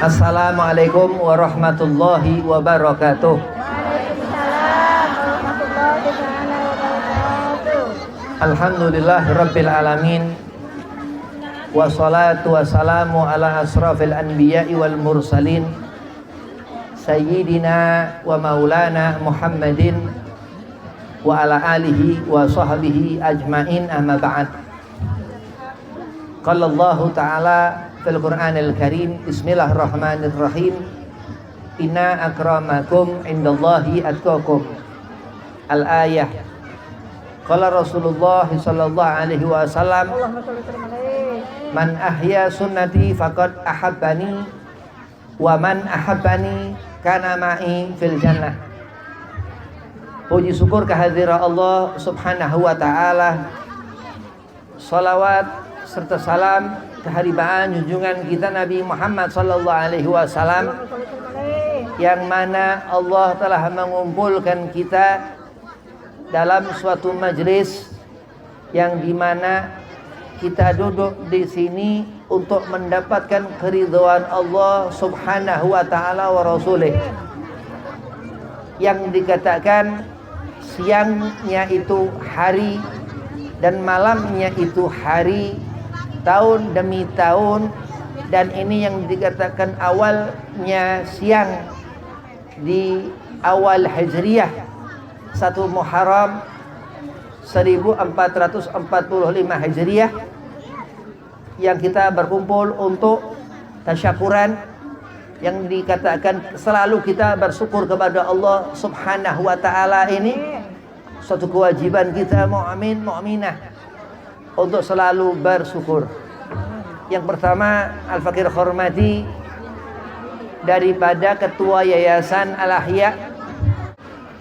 Assalamualaikum warahmatullahi wabarakatuh. Waalaikumsalam warahmatullahi wabarakatuh. Alhamdulillah rabbil alamin. Wassalatu wassalamu ala asrafil anbiya'i wal mursalin Sayyidina wa maulana Muhammadin wa ala alihi wa sahbihi ajmain, amma ba'd. Qala Allah Ta'ala fil Qur'anil Karim, bismillahirrahmanirrahim, inna akramakum indallahi atqakum. Al-ayah. Qala Rasulullah sallallahu alaihi wasallam, man ahya sunnati faqad ahabbani wa man ahabbani kana ma'i fil jannah. Puji syukur kehadirat Allah subhanahu wa ta'ala, salawat serta salam keharibaan junjungan kita Nabi Muhammad sallallahu alaihi wasallam, yang mana Allah telah mengumpulkan kita dalam suatu majlis yang dimana kita duduk di sini untuk mendapatkan keridhaan Allah subhanahu wa ta'ala wa rasulih, yang dikatakan siangnya itu hari dan malamnya itu hari, tahun demi tahun. Dan ini yang dikatakan awalnya siang di awal Hijriyah 1 Muharram 1445 Hijriyah, yang kita berkumpul untuk tasyakuran, yang dikatakan selalu kita bersyukur kepada Allah subhanahu wa ta'ala. Ini suatu kewajiban kita mu'min mu'minah untuk selalu bersyukur. Yang pertama, Al-Fakir hormati daripada Ketua Yayasan Al-Ahya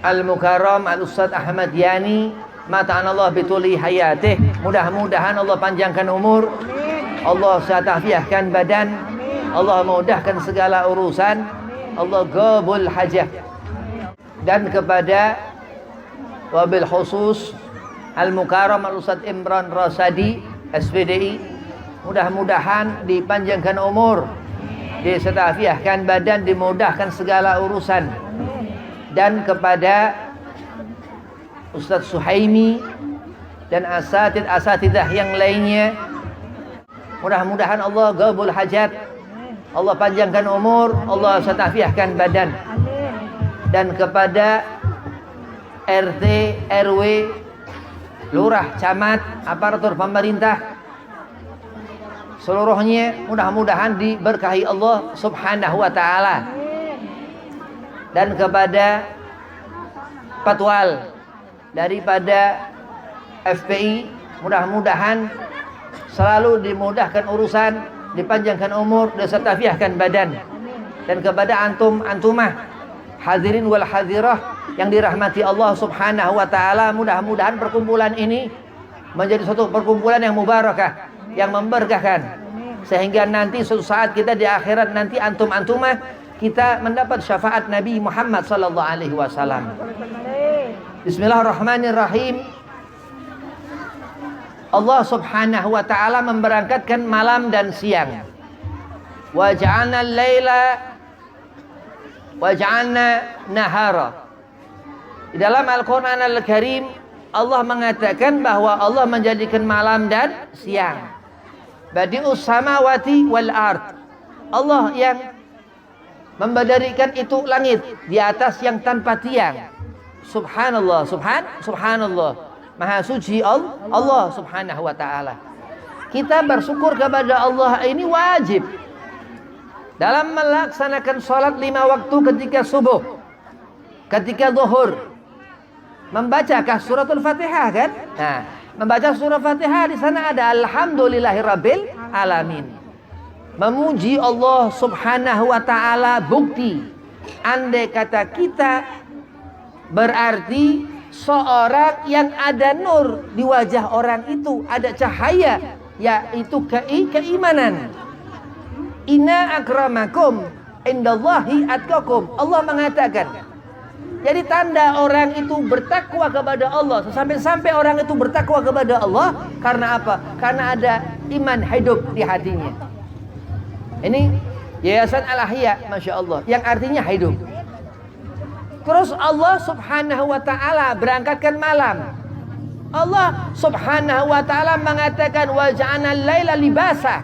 Al-Mukarram Al-Ustadz Ahmad Yani, mata'anallah bituli hayatih, mudah-mudahan Allah panjangkan umur, Allah sehat-afiahkan badan, Allah memudahkan segala urusan, Allah qabul hajah. Dan kepada wabil khusus Al-Mukarram Al-Ustadz Imran Rasadi SPDI, mudah-mudahan dipanjangkan umur, disehat-afiahkan badan, dimudahkan segala urusan. Dan kepada Ustadz Suhaimi dan asatidah yang lainnya, mudah-mudahan Allah qabul hajat, Allah panjangkan umur, Allah sehat-afiahkan badan. Dan kepada RT, RW, lurah, camat, aparatur pemerintah seluruhnya, mudah-mudahan diberkahi Allah subhanahu wa ta'ala. Dan kepada patwal daripada FPI, mudah-mudahan selalu dimudahkan urusan, dipanjangkan umur, disehat-afiahkan badan. Dan kepada antum-antumah hadirin wal hadirah yang dirahmati Allah subhanahu wa ta'ala, mudah-mudahan perkumpulan ini menjadi suatu perkumpulan yang mubarakah, yang memberkahkan, sehingga nanti suatu saat kita di akhirat nanti antum-antumah kita mendapat syafaat Nabi Muhammad sallallahu alaihi wasallam. Bismillahirrahmanirrahim. Allah subhanahu wa ta'ala memberangkatkan malam dan siang. Wa ja'alna al-laila wa ja'alna nahara. Di dalam Al-Quran Al-Karim, Allah mengatakan bahwa Allah menjadikan malam dan siang. Badi'us samawati wal ard. Allah yang membadarikan itu langit di atas yang tanpa tiang. Subhanallah, subhanallah. Maha suci Allah subhanahu wa ta'ala. Kita bersyukur kepada Allah ini wajib dalam melaksanakan sholat 5 waktu ketika subuh, ketika zuhur. Membacakah suratul Fatihah kan? Nah, membaca surah Fatihah, di sana ada alhamdulillahirabbil alamin. Memuji Allah subhanahu wa ta'ala bukti. Andai kata kita berarti seorang yang ada nur di wajah orang itu, ada cahaya, yaitu keimanan. Inna akramakum indallahi atqakum. Allah mengatakan, jadi tanda orang itu bertakwa kepada Allah, sampai orang itu bertakwa kepada Allah karena apa? Karena ada iman hidup di hatinya. Ini Yayasan Al-Ahya, Masya Allah, yang artinya hidup. Terus Allah subhanahu wa ta'ala berangkatkan malam. Allah subhanahu wa ta'ala mengatakan wa ja'alna al-laila libasa.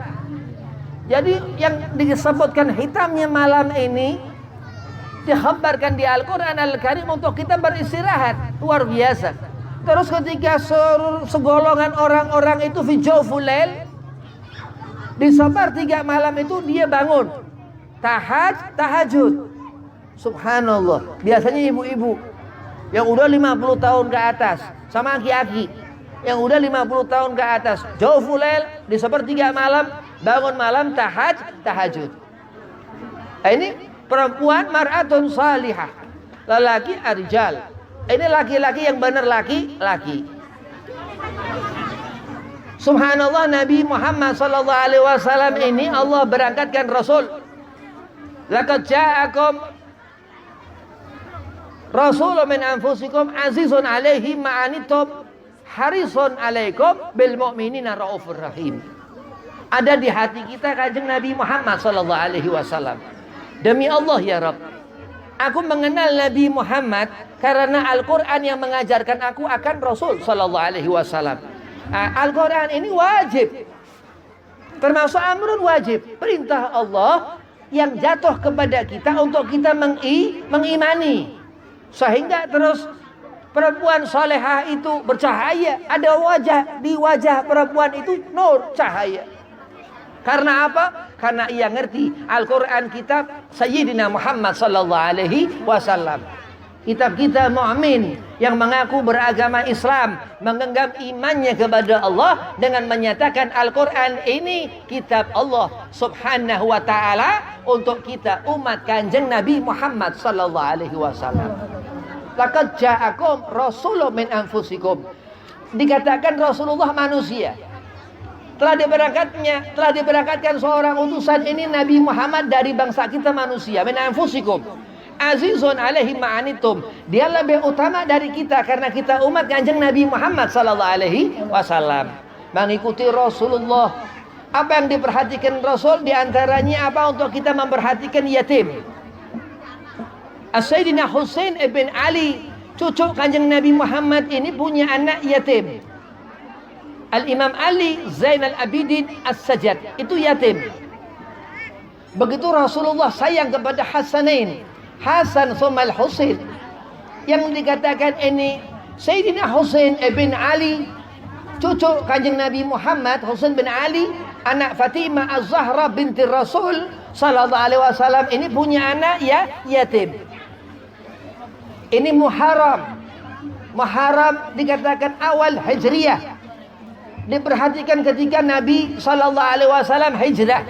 Jadi yang disebutkan hitamnya malam ini dikhabarkan di Al-Quran Al-Karim untuk kita beristirahat. Luar biasa. Terus ketika segolongan orang-orang itu fi jawful lail, di sepertiga malam itu dia bangun tahajud. Subhanallah. Biasanya ibu-ibu yang udah 50 tahun ke atas sama aki-aki yang udah 50 tahun ke atas, jawful lail, di sepertiga malam bangun malam tahajud. Ini perempuan mar'atun salihah, lelaki arjal. Ini laki-laki yang benar, laki-laki. Subhanallah, Nabi Muhammad sallallahu alaihi wasallam ini Allah berangkatkan Rasul. Laqad ja'akum rasulun min anfusikum azizun alaihi ma'anitum harisun alaikum bil mu'minina raufur rahim. Ada di hati kita Kanjeng Nabi Muhammad sallallahu alaihi wasallam. Demi Allah ya Rabb, aku mengenal Nabi Muhammad karena Al-Quran yang mengajarkan aku akan Rasul sallallahu alaihi wasallam. Al-Quran ini wajib, termasuk amrun wajib, perintah Allah yang jatuh kepada kita untuk kita mengimani. Sehingga terus perempuan salehah itu bercahaya, ada di wajah perempuan itu nur, cahaya. Karena apa? Karena ia ngerti Al-Quran kitab Sayyidina Muhammad sallallahu alaihi wasallam. Kitab kita mu'min yang mengaku beragama Islam, menggenggam imannya kepada Allah dengan menyatakan Al-Quran ini kitab Allah subhanahu wa ta'ala untuk kita umat Kanjeng Nabi Muhammad sallallahu alaihi wasallam. Laqad ja'akum rasulun min anfusikum. Dikatakan Rasulullah manusia. Telah diberangkatkan seorang utusan ini Nabi Muhammad dari bangsa kita manusia, min anfusikum. Azizun alaihi ma'anitum. Dia lebih utama dari kita karena kita umat Kanjeng Nabi Muhammad sallallahu alaihi wasallam. Mengikuti Rasulullah. Apa yang diperhatikan Rasul di antaranya apa? Untuk kita memperhatikan yatim. Sayyidina Husain ibn Ali, cucu Kanjeng Nabi Muhammad ini punya anak yatim. Al-Imam Ali Zainal Abidin As-Sajjad itu yatim. Begitu Rasulullah sayang kepada Hasan Sumal Husain, yang dikatakan ini Sayyidina Husain ibn Ali, cucu Kanjeng Nabi Muhammad, Husain bin Ali, anak Fatimah Az-Zahra binti Rasul sallallahu alaihi wasallam, ini punya anak yatim. Ini Muharram dikatakan awal Hijriyah. Diperhatikan ketika Nabi sallallahu alaihi wasallam hijrah.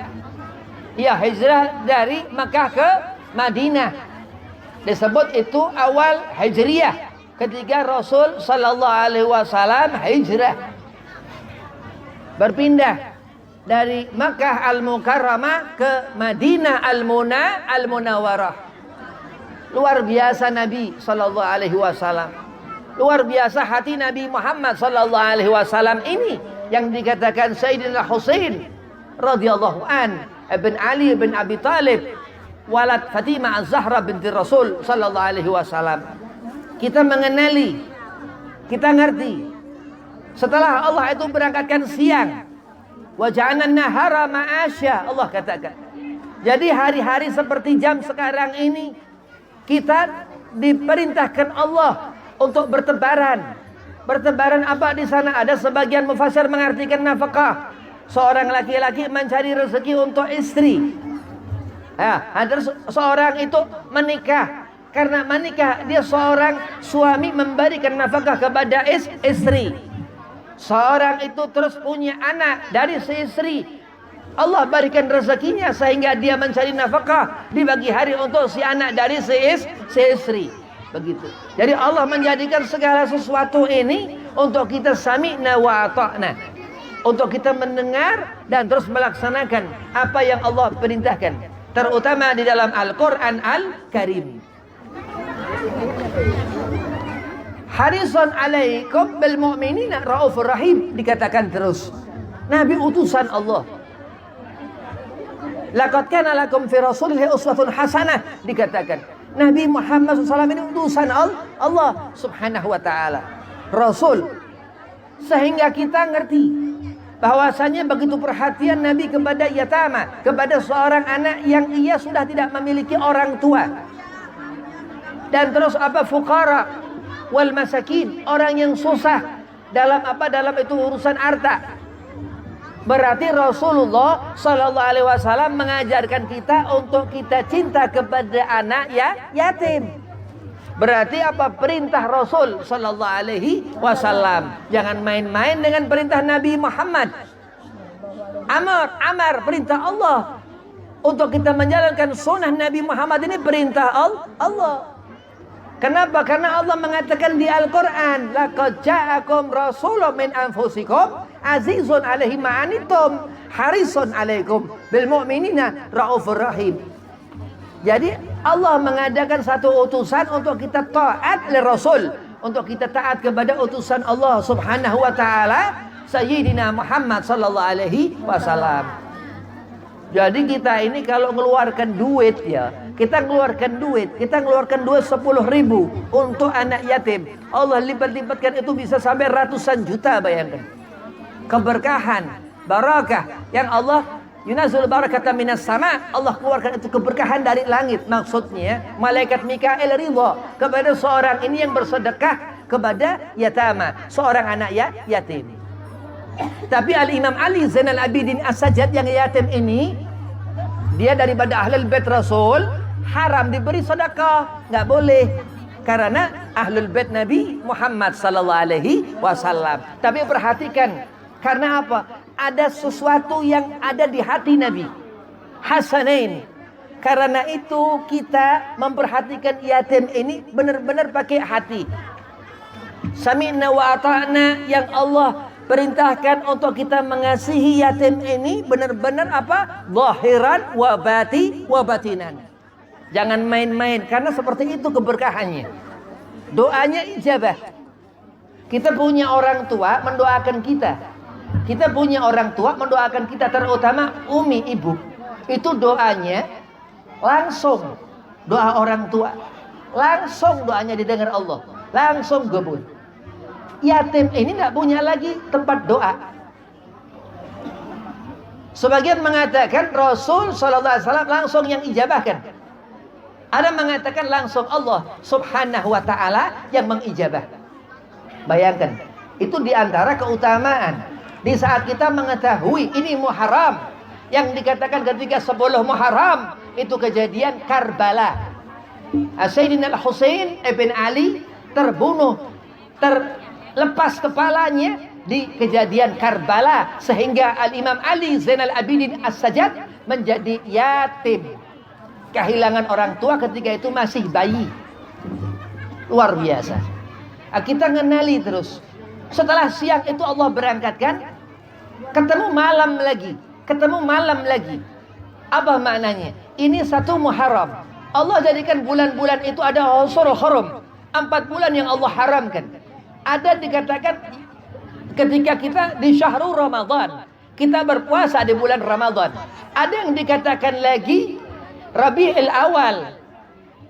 Ya, hijrah dari Makkah ke Madinah. Disebut itu awal Hijriyah, ketika Rasul sallallahu alaihi wasallam hijrah. Berpindah dari Makkah Al-Mukarramah ke Madinah Al-Munawwarah. Luar biasa Nabi sallallahu alaihi wasallam. Luar biasa hati Nabi Muhammad sallallahu alaihi wasallam ini yang dikatakan Sayyidina Husain radhiyallahu an ibn Ali bin Abi Talib walad Fatimah Az-Zahra binti Rasul sallallahu alaihi wasallam. Kita mengenali, kita ngerti. Setelah Allah itu berangkatkan siang, wa ja'alna an-nahara ma'asya, Allah katakan. Jadi hari-hari seperti jam sekarang ini kita diperintahkan Allah untuk bertebaran. Bertebaran apa di sana? Ada sebagian mufassir mengartikan nafkah. Seorang laki-laki mencari rezeki untuk istri. Ada seorang itu menikah. Karena menikah dia seorang suami memberikan nafkah kepada istri. Seorang itu terus punya anak dari si istri. Allah berikan rezekinya sehingga dia mencari nafkah di pagi hari untuk si anak dari si istri. Begitu. Jadi Allah menjadikan segala sesuatu ini untuk kita sami'na wa ata'na. Untuk kita mendengar dan terus melaksanakan apa yang Allah perintahkan. Terutama di dalam Al-Quran Al-Karim. Harisun alaikum bil mu'minina raufur rahim. Dikatakan terus. Nabi utusan Allah. Laqad kana lakum fi rasulillahi uswatun hasanah, dikatakan Nabi Muhammad SAW ini utusan Allah Subhanahu wa taala, Rasul. Sehingga kita ngerti bahwasanya begitu perhatian Nabi kepada yatama, kepada seorang anak yang ia sudah tidak memiliki orang tua. Dan terus fuqara wal masakin, orang yang susah dalam dalam itu urusan harta. Berarti Rasulullah Sallallahu Alaihi Wasallam mengajarkan kita untuk kita cinta kepada anak yatim. Berarti perintah Rasul Sallallahu Alaihi Wasallam. Jangan main-main dengan perintah Nabi Muhammad. Amar perintah Allah. Untuk kita menjalankan sunnah Nabi Muhammad ini perintah Allah. Kenapa? Karena Allah mengatakan di Al-Quran, laqad ja'akum rasulun min anfusikum azizun alaihi ma'anitum harisun alaikum bil mu'minina raufur rahim. Jadi Allah mengadakan satu utusan untuk kita taat oleh Rasul, untuk kita taat kepada utusan Allah Subhanahu wa taala, Sayyidina Muhammad sallallahu alaihi wasallam. Jadi kita ini kalau mengeluarkan duit kita ngeluarkan duit 10.000 untuk anak yatim. Allah lipat-lipatkan itu bisa sampai ratusan juta, bayangkan. Keberkahan, barakah yang Allah yunazul barakata minas sama, Allah keluarkan itu keberkahan dari langit. Maksudnya malaikat Mikail ridha kepada seorang ini yang bersedekah kepada yatama, seorang anak yatim. Tapi Al-Imam Ali Zainal Abidin As-Sajjad yang yatim ini, dia daripada Ahlul Bait Rasul, haram diberi sedekah, nggak boleh. Karena Ahlul Bait Nabi Muhammad sallallahu alaihi wasallam. Tapi perhatikan, karena apa? Ada sesuatu yang ada di hati Nabi. Hasanain. Karena itu kita memperhatikan yatim ini benar-benar pakai hati. Sami'na wa ata'na, yang Allah perintahkan untuk kita mengasihi yatim ini benar-benar zahiran wa batinan. Jangan main-main, karena seperti itu keberkahannya. Doanya ijabah. Kita punya orang tua mendoakan kita. Kita punya orang tua mendoakan kita, terutama umi, ibu. Itu doanya langsung, doa orang tua langsung doanya didengar Allah, langsung kabul. Yatim ini tidak punya lagi tempat doa. Sebagian mengatakan Rasul Sallallahu Alaihi Wasallam langsung yang ijabahkan. Ada mengatakan langsung Allah Subhanahu Wa Taala yang mengijabah. Bayangkan, itu diantara keutamaan. Di saat kita mengetahui ini Muharram, yang dikatakan ketika 10 Muharram itu kejadian Karbala. Sayyidina Al-Husain ibn Ali terbunuh, lepas kepalanya di kejadian Karbala, sehingga Al-Imam Ali Zainal Abidin As-Sajjad menjadi yatim, kehilangan orang tua ketika itu masih bayi. Luar biasa. Kita ngenali terus. Setelah siang itu Allah berangkatkan, ketemu malam lagi. Apa maknanya? Ini 1 Muharram. Allah jadikan bulan-bulan itu ada Ashurul Hurum, 4 bulan yang Allah haramkan. Ada dikatakan ketika kita di syahrul Ramadan, kita berpuasa di bulan Ramadan. Ada yang dikatakan lagi Rabiul Awal,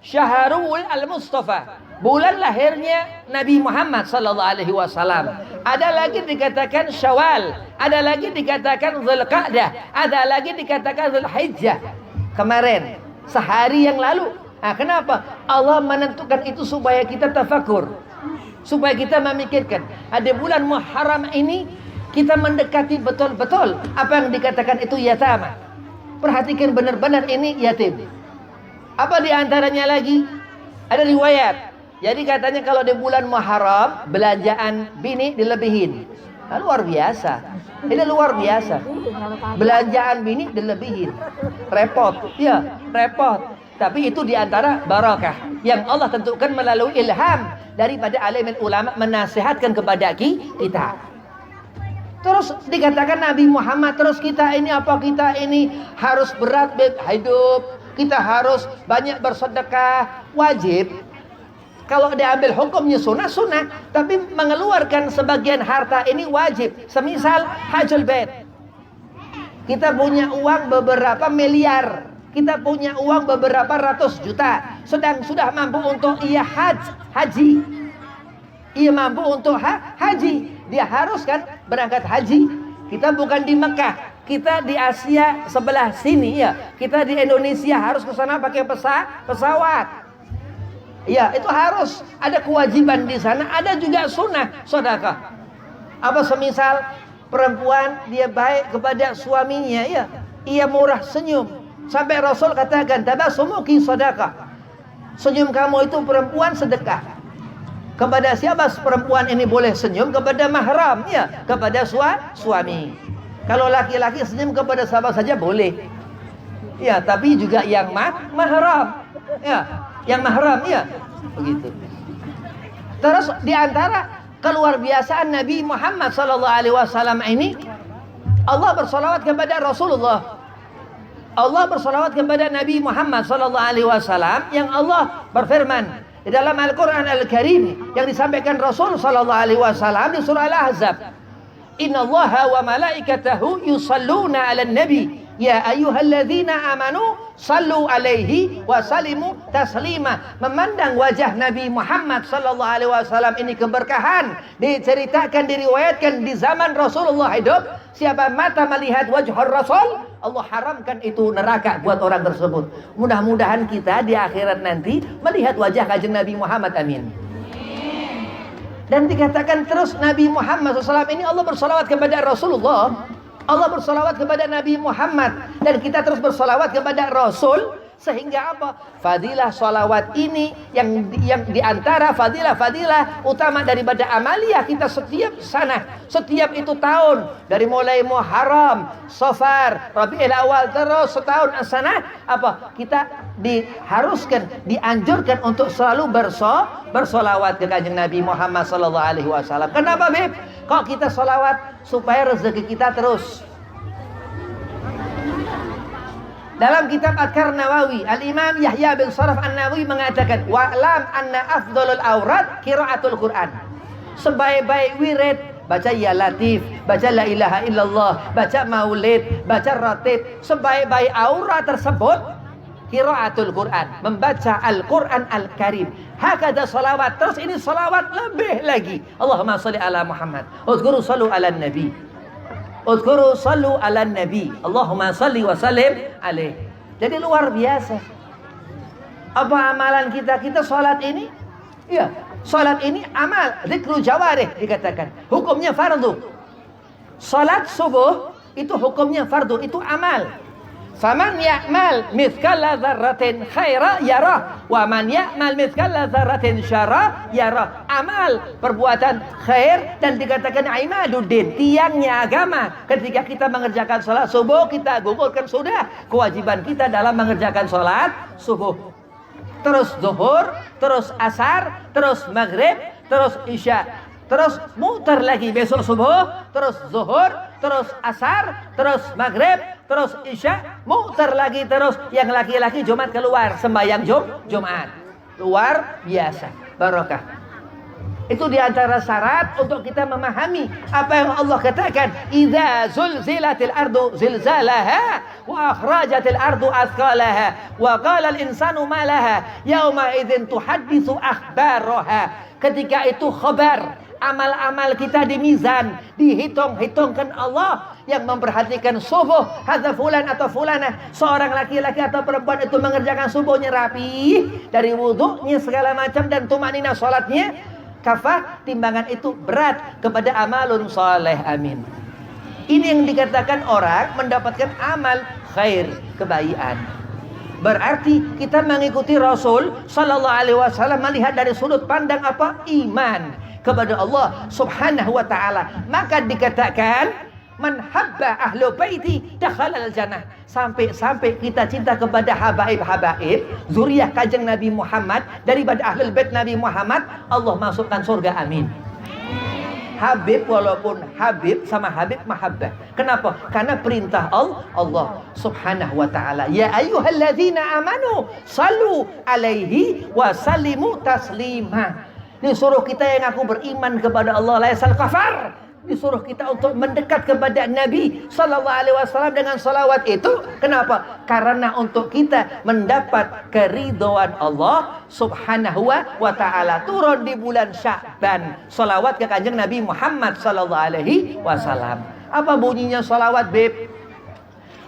Syahrul Al-Mustafa, bulan lahirnya Nabi Muhammad sallallahu alaihi wasallam. Ada lagi dikatakan Syawal, ada lagi dikatakan Zulqa'dah, ada lagi dikatakan Zulhijjah. Kemarin, sehari yang lalu. Kenapa? Allah menentukan itu supaya kita tafakur, supaya kita memikirkan. Ada bulan Muharram ini kita mendekati betul-betul apa yang dikatakan itu yatama. Perhatikan benar-benar ini yatim. Apa diantaranya lagi? Ada riwayat. Jadi katanya kalau di bulan Muharram belanjaan bini dilebihin. Luar biasa. Ini luar biasa. Belanjaan bini dilebihin. Repot. Ya, repot. Tapi itu diantara barakah yang Allah tentukan melalui ilham daripada alimin ulama menasihatkan kepada kita. Terus dikatakan Nabi Muhammad, terus kita ini harus berat hidup, kita harus banyak bersedekah, wajib. Kalau diambil hukumnya sunnah, tapi mengeluarkan sebagian harta ini wajib. Semisal hajjul bait. Kita punya uang beberapa miliar. Kita punya uang beberapa ratus juta. Sedang sudah mampu untuk ia haji. Ia mampu untuk haji. Dia harus kan berangkat haji. Kita bukan di Mekah. Kita di Asia sebelah sini ya. Kita di Indonesia harus ke sana pakai pesawat. Ya, itu harus ada kewajiban di sana. Ada juga sunnah sedekah. Apa semisal perempuan dia baik kepada suaminya ya. Ia murah senyum. Sampai Rasul katakan, tabasumuki sedekah. Senyum kamu itu perempuan sedekah. Kepada siapa perempuan ini boleh senyum? Kepada mahram ya, kepada suami. Kalau laki-laki senyum kepada siapa saja boleh. Ya, tapi juga yang mahram. Ya, yang mahram ya. Begitu. Terus di antara keluar biasaan Nabi Muhammad SAW ini, Allah bersolawat kepada Rasulullah. Allah bersolawat kepada Nabi Muhammad SAW yang Allah berfirman di dalam Al-Quran Al-Karim yang disampaikan Rasul SAW di surah Al-Ahzab. Inna Allaha wa malaikatahu yusalluna ala nabi ya ayyuhalladzina amanu sallu alaihi wa sallimu taslima. Memandang wajah Nabi Muhammad SAW ini keberkahan. Diceritakan, diriwayatkan di zaman Rasulullah hidup, siapa mata melihat wajah Rasul, Allah haramkan itu neraka buat orang tersebut. Mudah-mudahan kita di akhirat nanti melihat wajah kanjeng Nabi Muhammad, amin. Dan dikatakan terus Nabi Muhammad SAW ini Allah bersalawat kepada Rasulullah, Allah bersalawat kepada Nabi Muhammad, dan kita terus bersalawat kepada Rasul. Sehingga apa? Fadilah salawat ini yang diantara fadilah utama daripada amaliyah kita setiap sana, setiap itu tahun, dari mulai Muharram, Safar, Rabiul Awal, terus setahun sana apa? Kita diharuskan, dianjurkan untuk selalu bersolawat ke kanjeng Nabi Muhammad SAW. Kenapa, Beb? Kok kita solawat? Supaya rezeki kita terus. Dalam kitab Adhkar Nawawi, Al-Imam Yahya bin Sharaf An-Nawawi mengatakan, wa'lam anna afdalul awrad qiraatul Qur'an. Sebaik-baik wirid, baca ya latif, baca la ilaha illallah, baca maulid, baca ratib. Sebaik-baik aura tersebut qiraatul Qur'an, membaca Al-Qur'an Al-Karim. Hakada salawat. Terus ini salawat lebih lagi. Allahumma salli ala Muhammad. Uzkuru sallu ala nabi. Udhkuru sallu ala nabi. Allahumma salli wa sallim alaih. Jadi luar biasa. Apa amalan kita? Kita salat ini, ya, salat ini amal, zikru jawarih dikatakan. Hukumnya fardu. Salat subuh itu hukumnya fardu, itu amal. Faman ya'mal mithqala dzarratin khaira yarah wa man ya'mal mithqala dzarratin syarra yarah. Amal perbuatan khair, dan dikatakan imaduddin, tiangnya agama. Ketika kita mengerjakan salat subuh, kita gugurkan sudah kewajiban kita dalam mengerjakan salat subuh. Terus zuhur, terus asar, terus maghrib, terus isya. Terus muter lagi besok subuh, terus zuhur, terus asar, terus maghrib, terus isya, muter lagi terus. Yang laki-laki Jumat keluar sembahyang Jumat. Luar biasa, barokah. Itu diantara syarat untuk kita memahami apa yang Allah katakan, idza zulzilatil ardu zilzalaha wa akhrajatil ardu athqalaha wa qala al insanu ma laha yauma idzin tuhadditsu akhbaraha. Ketika itu khabar, amal-amal kita di mizan, dihitung-hitungkan Allah yang memperhatikan subuh. Hadza fulan atau fulanah, seorang laki-laki atau perempuan itu mengerjakan subuhnya rapi, dari wudhunya segala macam dan tumanina salatnya, kafah, timbangan itu berat kepada amalun saleh, amin. Ini yang dikatakan orang mendapatkan amal khair, kebaikan. Berarti kita mengikuti Rasul sallallahu alaihi wasallam melihat dari sudut pandang apa? Iman kepada Allah subhanahu wa ta'ala. Maka dikatakan man habba ahlu baiti dakhalal jannah. Sampai kita cinta kepada habaib zuriyah kanjeng Nabi Muhammad, daripada ahlul bait Nabi Muhammad, Allah masukkan surga, amin. Habib, walaupun Habib sama Habib mahabbah. Kenapa? Karena perintah Allah subhanahu wa ta'ala. Ya ayyuhalladzina amanu sallu alaihi wa sallimu taslima. Disuruh kita yang aku beriman kepada Allah, laisal kafar, disuruh kita untuk mendekat kepada Nabi sallallahu alaihi wasallam dengan salawat itu. Kenapa? Karena untuk kita mendapat keridhaan Allah subhanahu wa ta'ala. Turun di bulan Sya'ban salawat ke kanjeng Nabi Muhammad sallallahu alaihi wasallam. Apa bunyinya salawat, Beb?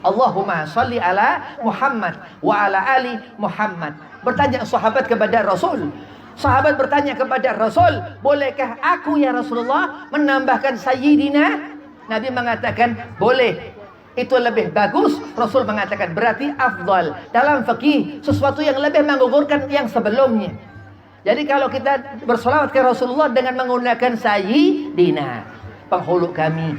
Allahumma salli ala Muhammad wa ala ali Muhammad. Bertanya sahabat kepada Rasul. Sahabat bertanya kepada Rasul, bolehkah aku ya Rasulullah menambahkan Sayyidina? Nabi mengatakan, boleh. Itu lebih bagus. Rasul mengatakan, berarti afdal. Dalam fikih, sesuatu yang lebih menggugurkan yang sebelumnya. Jadi kalau kita bersolawat ke Rasulullah dengan menggunakan Sayyidina, penghulu kami.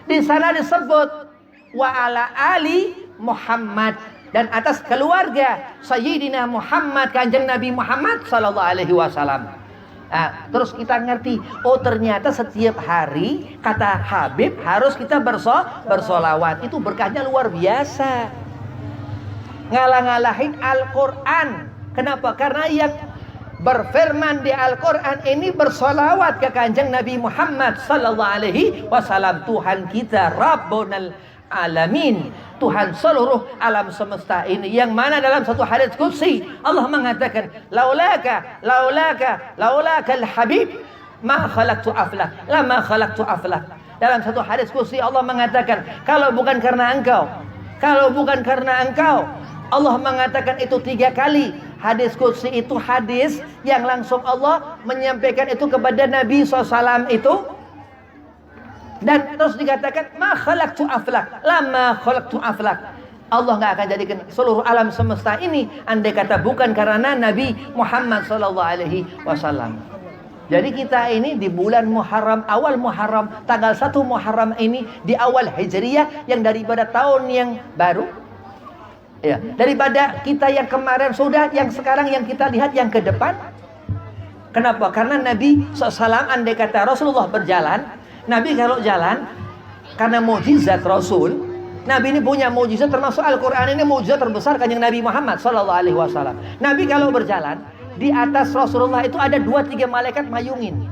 Di sana disebut, wa ala ali Muhammad. Dan atas keluarga Sayyidina Muhammad, kanjeng Nabi Muhammad sallallahu alaihi wasallam. Nah, terus kita ngerti, oh ternyata setiap hari kata Habib harus kita bersolawat. Itu berkahnya luar biasa. Ngalah-ngalahin Al-Quran. Kenapa? Karena yang berfirman di Al-Quran ini bersolawat ke kanjeng Nabi Muhammad sallallahu alaihi wasallam. Tuhan kita Rabbunal Alamin, Tuhan seluruh alam semesta ini, yang mana dalam satu hadits qudsi Allah mengatakan, laulaka al-habib ma khalaqtu aflak, lama khalaqtu aflak. Dalam satu hadits qudsi Allah mengatakan, kalau bukan karena engkau, Allah mengatakan itu 3 kali. Hadis qudsi itu hadis yang langsung Allah menyampaikan itu kepada Nabi SAW itu. Dan terus dikatakan, ma khalaqtu aflak, lama khalaqtu aflak. Allah nggak akan jadikan seluruh alam semesta ini andai kata bukan karena Nabi Muhammad sallallahu alaihi wasallam. Jadi kita ini di bulan Muharram, awal Muharram, tanggal 1 Muharram ini di awal Hijriyah, yang daripada tahun yang baru. Ya, daripada kita yang kemarin sudah, yang sekarang yang kita lihat yang ke depan. Kenapa? Karena Nabi SAW andai kata Rasulullah berjalan, Nabi kalau jalan, karena mukjizat Rasul, Nabi ini punya mukjizat, termasuk Al-Quran ini mukjizat terbesar kanjeng Nabi Muhammad sallallahu alaihi wasallam. Nabi kalau berjalan, di atas Rasulullah itu ada 2-3 malaikat mayungin.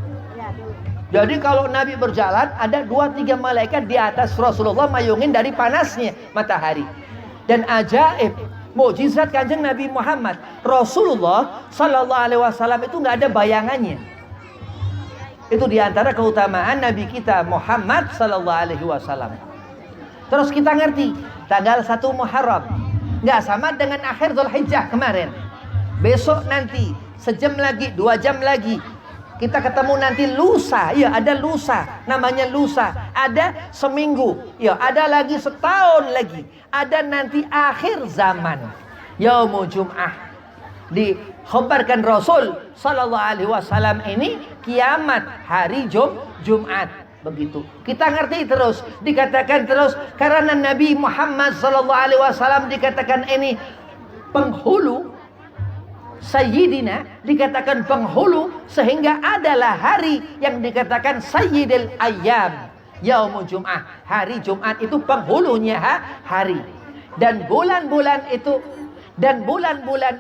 Jadi kalau Nabi berjalan, ada 2-3 malaikat di atas Rasulullah mayungin dari panasnya matahari. Dan ajaib, mukjizat kanjeng Nabi Muhammad, Rasulullah sallallahu alaihi wasallam itu nggak ada bayangannya. Itu diantara keutamaan Nabi kita Muhammad sallallahu alaihi wasallam. Terus kita ngerti, tanggal 1 Muharram nggak sama dengan akhir Dzulhijjah kemarin. Besok nanti, sejam lagi, 2 jam lagi, kita ketemu nanti lusa. Ya, ada lusa, namanya lusa. Ada seminggu, ya, ada lagi setahun lagi. Ada nanti akhir zaman, Yaumul Jum'ah. Dikhabarkan Rasul sallallahu alaihi wasallam ini kiamat hari Jumat. Begitu. Kita ngerti terus, dikatakan terus karena Nabi Muhammad sallallahu alaihi wasallam dikatakan ini penghulu Sayyidina, dikatakan penghulu, sehingga adalah hari yang dikatakan Sayyidil Ayyam, Yaumul Jum'ah. Hari Jumat itu penghulunya hari. Dan bulan-bulan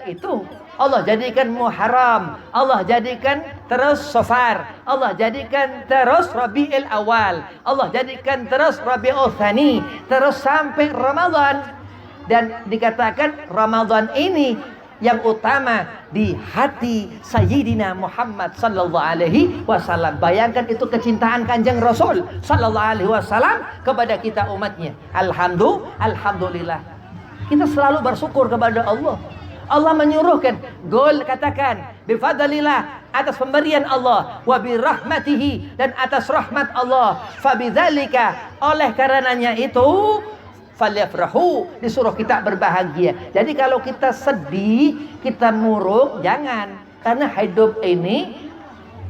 itu Allah jadikan Muharram, Allah jadikan terus Safar, Allah jadikan terus Rabiul Awal, Allah jadikan terus Rabiul Tsani, terus sampai Ramadan. Dan dikatakan Ramadan ini yang utama di hati Sayyidina Muhammad sallallahu alaihi wasallam. Bayangkan itu kecintaan kanjeng Rasul sallallahu alaihi wasallam kepada kita umatnya. Alhamdulillah. Kita selalu bersyukur kepada Allah. Allah menyuruhkan, katakan bifadlillah, atas pemberian Allah, wa birahmatihi, dan atas rahmat Allah, fabidzalika, oleh karenanya itu, falyafrahu, disuruh kita berbahagia. Jadi kalau kita sedih, kita murung, jangan. Karena hidup ini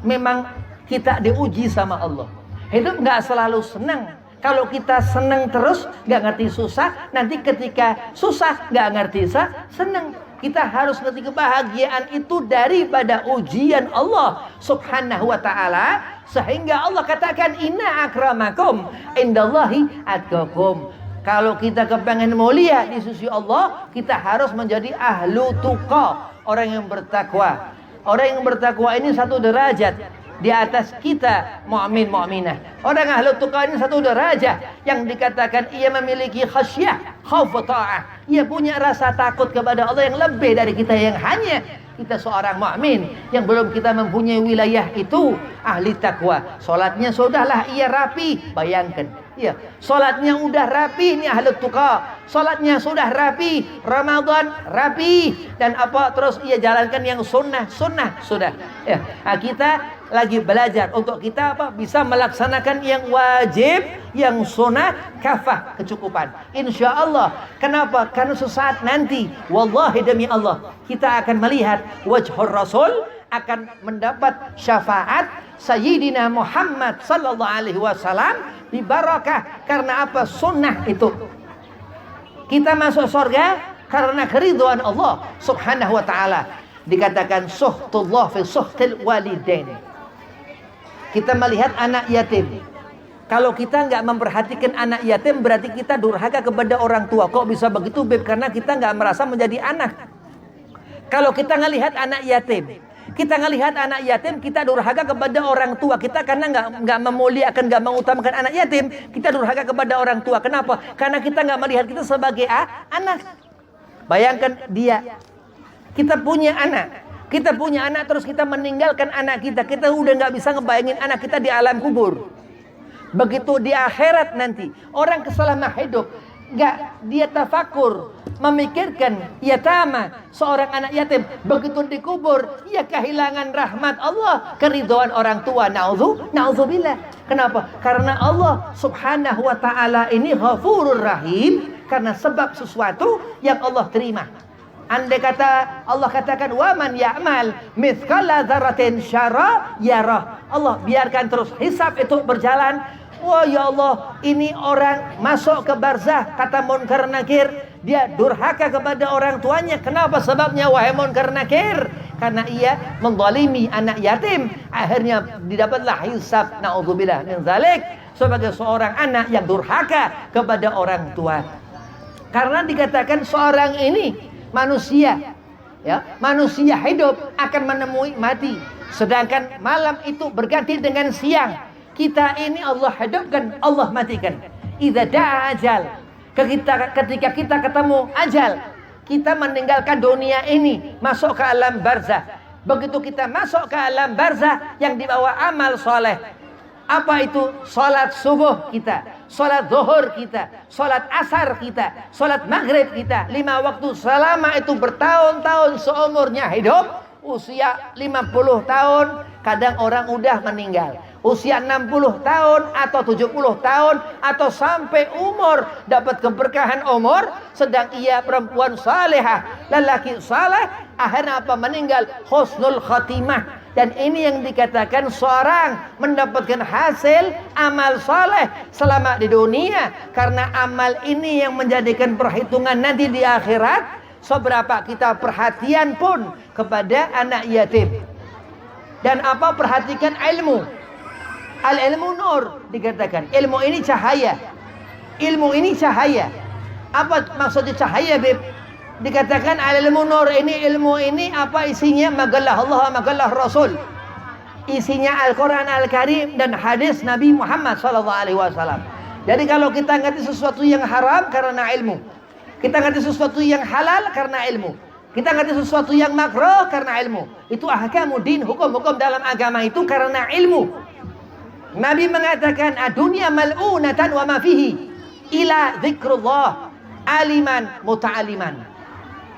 memang kita diuji sama Allah. Hidup nggak selalu senang. Kalau kita senang terus, nggak ngerti susah, nanti ketika susah nggak ngerti senang. Kita harus ngerti kebahagiaan itu daripada ujian Allah subhanahu wa ta'ala. Sehingga Allah katakan, inna akramakum indallahi atqakum. Kalau kita kepengen mulia di sisi Allah, kita harus menjadi ahlu tuqa, orang yang bertakwa. Orang yang bertakwa ini 1 derajat. di atas kita mukmin mukminah. Orang ahlu tuqa ini satu derajah yang dikatakan ia memiliki khasyah, khauf ta'ah. Ia punya rasa takut kepada Allah yang lebih dari kita yang hanya kita seorang mukmin yang belum kita mempunyai wilayah itu ahli takwa. Salatnya sudahlah ia rapi. Bayangkan, ya, salatnya udah rapi, ini ahli tuqa. Salatnya sudah rapi, Ramadan rapi, dan apa terus ia jalankan yang sunnah sudah. Ya, kita lagi belajar untuk kita apa bisa melaksanakan yang wajib, yang sunnah kafah kecukupan. Insya Allah. Kenapa? Karena sesaat nanti, wallahi demi Allah, kita akan melihat wajhur Rasul, akan mendapat syafaat Sayyidina Muhammad sallallahu alaihi wasallam di barakah karena apa? Sunnah itu. Kita masuk surga karena keridhaan Allah subhanahu wa ta'ala. Dikatakan suhtullah fi suhtil walidain. Kita melihat anak yatim. Kalau kita nggak memperhatikan anak yatim, berarti kita durhaka kepada orang tua. Kok bisa begitu, Beb? Karena kita nggak merasa menjadi anak. Kalau kita ngelihat anak yatim, kita durhaka kepada orang tua kita karena nggak memuliakan, nggak mengutamakan anak yatim. Kita durhaka kepada orang tua. Kenapa? Karena kita nggak melihat kita sebagai anak. Bayangkan dia, kita punya anak, terus kita meninggalkan anak kita. Kita udah nggak bisa ngebayangin anak kita di alam kubur. Begitu di akhirat nanti, orang keselama hidup, nggak dia tafakur, memikirkan yatama, seorang anak yatim. Begitu dikubur, ia kehilangan rahmat Allah, keridhaan orang tua. Na'udzubillah. Kenapa? Karena Allah subhanahu wa ta'ala ini ghafurur rahim, karena sebab sesuatu yang Allah terima. Andai kata Allah katakan wa man ya'mal mithqala dzarratin syarra yarah. Allah biarkan terus hisab itu berjalan. Wah, ya Allah, ini orang masuk ke barzah, kata Munkar Nakir, dia durhaka kepada orang tuanya. Kenapa sebabnya wahai Munkar Nakir? Karena ia menzalimi anak yatim. Akhirnya didapatlah hisab, naudzubillah min dzalik, sebagai seorang anak yang durhaka kepada orang tua. Karena dikatakan seorang ini manusia, ya, manusia hidup akan menemui mati, sedangkan malam itu berganti dengan siang. Kita ini Allah hidupkan, Allah matikan. Idza da'a ajal, ketika kita ketemu ajal, kita meninggalkan dunia ini, masuk ke alam barzah. Begitu kita masuk ke alam barzah yang dibawa amal soleh. Apa itu? Salat subuh kita, salat zuhur kita, salat asar kita, salat maghrib kita, 5 waktu selama itu bertahun-tahun seumurnya hidup. Usia 50 tahun, kadang orang udah meninggal. Usia 60 tahun atau 70 tahun atau sampai umur dapat keberkahan umur, sedang ia perempuan salehah, lelaki saleh, akhirnya apa? Meninggal husnul khatimah. Dan ini yang dikatakan seorang mendapatkan hasil amal saleh selama di dunia, karena amal ini yang menjadikan perhitungan nanti di akhirat. Seberapa kita perhatian pun kepada anak yatim. Dan apa? Perhatikan ilmu. Al-ilmu nur, dikatakan ilmu ini cahaya. Ilmu ini cahaya. Apa maksudnya cahaya, Beb? Dikatakan al-ilmu nur, ini ilmu ini apa isinya? Magallah Allah, magallah Rasul. Isinya Al-Quran Al-Karim dan hadis Nabi Muhammad SAW. Jadi kalau kita ngerti sesuatu yang haram karena ilmu, kita ngerti sesuatu yang halal karena ilmu, kita ngerti sesuatu yang makruh karena ilmu. Itu ahkamuddin, hukum-hukum dalam agama itu karena ilmu. Nabi mengatakan dunia mal'unatan wa ma fihi ila zikrullah aliman muta'aliman.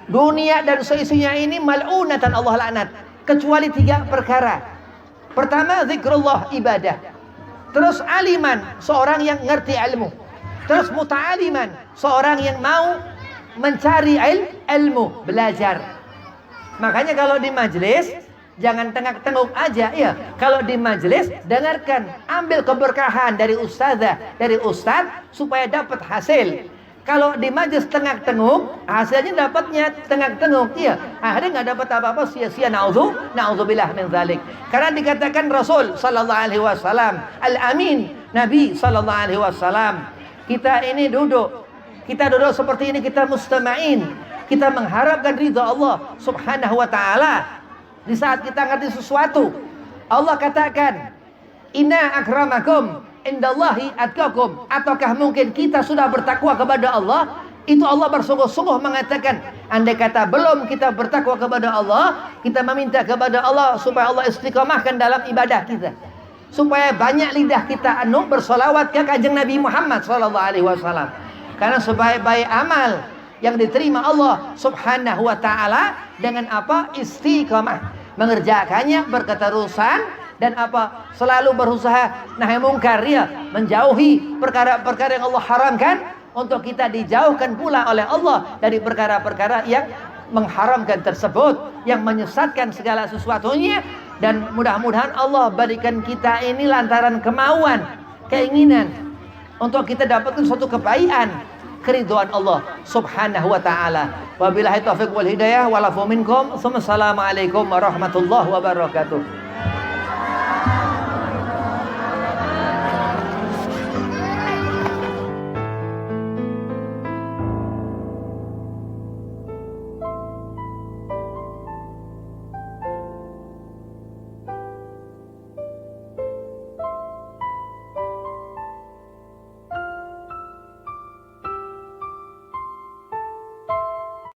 Dunia dan seisinya ini mal'unatan, Allah laknat, kecuali 3 perkara. Pertama, zikrullah, ibadah. Terus aliman, seorang yang ngerti ilmu. Terus muta'aliman, seorang yang mau mencari ilmu, belajar. Makanya kalau di majelis jangan tengak-tenguk aja, ya. Kalau di majelis dengarkan, ambil keberkahan dari ustazah, dari ustaz supaya dapat hasil. Kalau di majelis tengak-tenguk, hasilnya dapatnya tengak-tenguk, iya. Akhirnya nggak dapat apa-apa, sia-sia. Na'udzubillah min dzalik. Karena dikatakan Rasul sallallahu alaihi wasallam, al-amin, Nabi sallallahu alaihi wasallam, kita ini duduk seperti ini, kita mustama'in, kita mengharapkan ridha Allah subhanahu wa ta'ala. Di saat kita ngerti sesuatu, Allah katakan, inna akramakum indallahi atqakum. Ataukah mungkin kita sudah bertakwa kepada Allah? Itu Allah bersungguh-sungguh mengatakan, andai kata belum kita bertakwa kepada Allah, kita meminta kepada Allah supaya Allah istiqamahkan dalam ibadah kita, supaya banyak lidah kita bersolawat ke kanjeng Nabi Muhammad SAW. Karena sebaik-baik amal yang diterima Allah Subhanahu wa ta'ala dengan apa? Istiqamah, mengerjakannya berketerusan, dan apa? Selalu berusaha nahi mungkar, ya, menjauhi perkara-perkara yang Allah haramkan, untuk kita dijauhkan pula oleh Allah dari perkara-perkara yang mengharamkan tersebut, yang menyesatkan segala sesuatunya. Dan mudah-mudahan Allah berikan kita ini lantaran kemauan, keinginan, untuk kita dapatkan suatu kebaikan, keridhaan Allah Subhanahu wa ta'ala. Wabillahi taufiq wal hidayah, walafu minkum. Assalamualaikum warahmatullahi wabarakatuh.